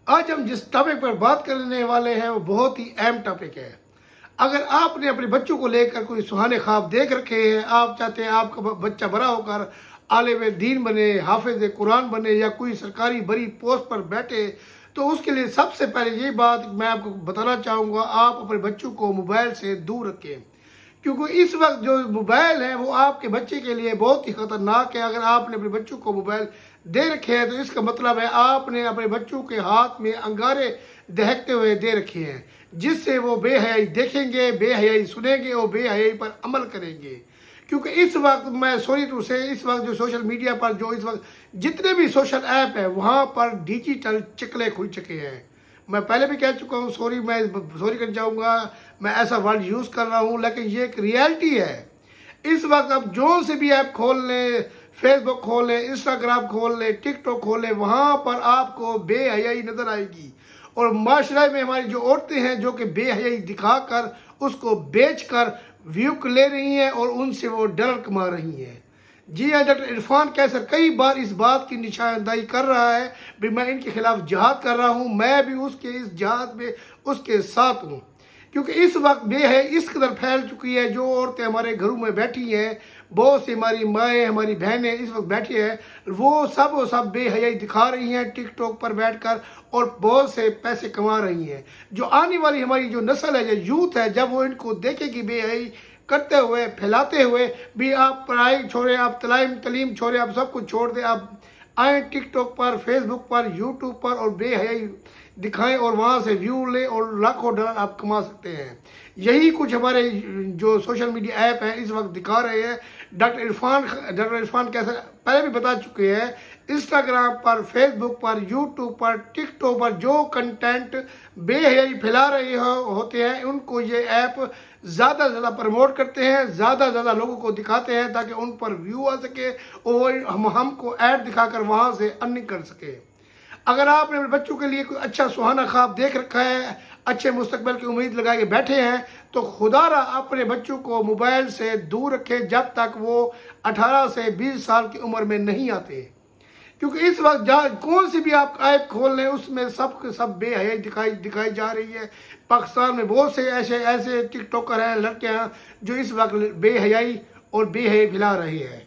آج ہم جس ٹاپک پر بات کرنے والے ہیں وہ بہت ہی اہم ٹاپک ہے۔ اگر آپ نے اپنے بچوں کو لے کر کوئی سہانے خواب دیکھ رکھے ہیں، آپ چاہتے ہیں آپ کا بچہ بڑا ہو کر عالم دین بنے، حافظ قرآن بنے یا کوئی سرکاری بڑی پوسٹ پر بیٹھے، تو اس کے لیے سب سے پہلے یہ بات میں آپ کو بتانا چاہوں گا، آپ اپنے بچوں کو موبائل سے دور رکھیں۔ کیونکہ اس وقت جو موبائل ہے وہ آپ کے بچے کے لیے بہت ہی خطرناک ہے۔ اگر آپ نے اپنے بچوں کو موبائل دے رکھے ہیں تو اس کا مطلب ہے آپ نے اپنے بچوں کے ہاتھ میں انگارے دہکتے ہوئے دے رکھے ہیں، جس سے وہ بے حیائی دیکھیں گے، بے حیائی سنیں گے اور بے حیائی پر عمل کریں گے۔ کیونکہ اس وقت میں سوری ٹو سے اس وقت جو سوشل میڈیا پر جو اس وقت جتنے بھی سوشل ایپ ہیں وہاں پر ڈیجیٹل چکلے کھل چکے ہیں۔ میں پہلے بھی کہہ چکا ہوں، میں سوری کرنا چاہوں گا، میں ایسا ورڈ یوز کر رہا ہوں، لیکن یہ ایک ریالٹی ہے۔ اس وقت آپ جو سے بھی ایپ کھول لیں، فیس بک کھول لیں، انسٹاگرام کھول لیں، ٹک ٹاک کھول لیں، وہاں پر آپ کو بے حیائی نظر آئے گی۔ اور معاشرے میں ہماری جو عورتیں ہیں جو کہ بے حیائی دکھا کر اس کو بیچ کر ویو لے رہی ہیں اور ان سے وہ ڈالر کما رہی ہیں۔ جی ہاں، ڈاکٹر عرفان کیسر کئی بار اس بات کی نشاندہی کر رہا ہے بھی میں ان کے خلاف جہاد کر رہا ہوں، میں بھی اس کے اس جہاد میں اس کے ساتھ ہوں۔ کیونکہ اس وقت بے حیائی اس قدر پھیل چکی ہے، جو عورتیں ہمارے گھروں میں بیٹھی ہیں، بہت سی ہماری مائیں، ہماری بہنیں اس وقت بیٹھی ہیں، وہ سب بے حیائی دکھا رہی ہیں ٹک ٹاک پر بیٹھ کر اور بہت سے پیسے کما رہی ہیں۔ جو آنے والی ہماری جو نسل ہے، جو یوتھ ہے، جب وہ ان کو دیکھے گی بے حیائی کرتے ہوئے، پھیلاتے ہوئے بھی، آپ پڑھائی چھوڑیں، آپ تعلیم چھوڑیں، آپ سب کچھ چھوڑ دیں، آپ آئیں ٹک ٹاک پر، فیس بک پر، یوٹیوب پر اور بے حیائی دکھائیں اور وہاں سے ویو لیں اور لاکھوں ڈالر آپ کما سکتے ہیں۔ یہی کچھ ہمارے جو سوشل میڈیا ایپ ہیں اس وقت دکھا رہے ہیں۔ ڈاکٹر عرفان کیسے پہلے بھی بتا چکے ہیں، انسٹاگرام پر، فیس بک پر، یوٹیوب پر، ٹک ٹاک پر جو کنٹینٹ بے حیائی پھیلا رہے ہوتے ہیں، ان کو یہ ایپ زیادہ سے زیادہ پروموٹ کرتے ہیں، زیادہ سے زیادہ لوگوں کو دکھاتے ہیں تاکہ ان پر ویو آ سکے اور ہم کو ایڈ دکھا کر وہاں سے ارننگ کر سکے۔ اگر آپ نے اپنے بچوں کے لیے کوئی اچھا سہانا خواب دیکھ رکھا ہے، اچھے مستقبل کی امید لگا کے بیٹھے ہیں، تو خدا را اپنے بچوں کو موبائل سے دور رکھے جب تک وہ 18 سے 20 سال کی عمر میں نہیں آتے۔ کیونکہ اس وقت کون سی بھی آپ ایپ کھول لیں اس میں سب کے سب بے حیائی دکھائی جا رہی ہے۔ پاکستان میں بہت سے ایسے ٹک ٹاکر ہیں، لڑکے ہیں جو اس وقت بے حیائی اور بے حیائی پھیلا رہے ہیں۔